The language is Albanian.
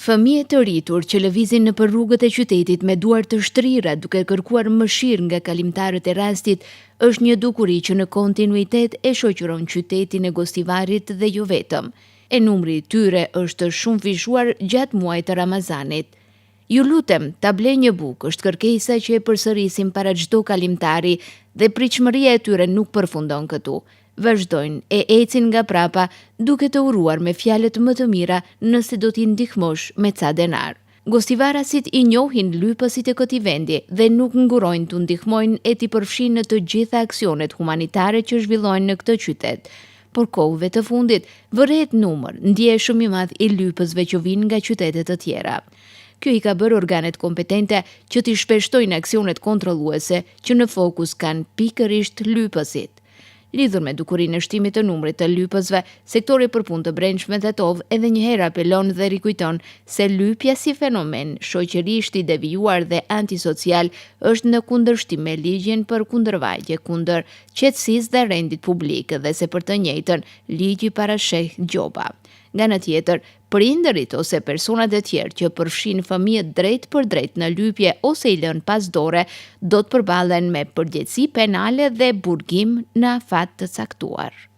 Fëmijë të rritur që lëvizin nëpër rrugët e qytetit me duar të shtrira duke kërkuar mëshirë nga kalimtarët e rastit është një dukuri që në kontinuitet e shoqëron qytetin e Gostivarit dhe jo vetëm. E numri i tyre është shumë fishuar gjatë muajit të Ramazanit. Ju lutem, ta blej një bukë është kërkesa që e përsërisim para çdo kalimtari dhe pritshmëria e tyre nuk përfundon këtu. Vazhdojnë e ecin nga prapa duke të uruar me fjalët më të mira nëse do t'i ndihmosh me ca denar. Gostivarasit i njohin lypësit e këtij vendi dhe nuk ngurojnë t'u ndihmojnë e t'i përfshinë në të gjitha aksionet humanitare që zhvillojnë në këtë qytet. Por kohëve të fundit vërehet numër ndjeshëm i madh i lypësve që vinë nga qytete të tjera. Kjo i ka bërë organet kompetente që t'i shpeshtojnë aksionet kontrolluese që në fokus kanë pikërisht lypësit. Lidhur me dukurinë e shtimit të numrit të lypësve, sektori për punë të brendshme dhe TOV edhe një herë apelon dhe rikujton se lypja si fenomen shoqërisht i devijuar dhe antisocial është në kundërshtim me ligjin për kundërvajtje kundër qetësisë dhe rendit publik dhe se për të njëjtën ligji parasheh gjoba. Nga ana tjetër, prindërit ose personat e tjerë që përfshin fëmijët drejt për drejt në lypje ose i lën pas dore, do të përballen me përgjegjësi penale dhe burgim në afat të caktuar.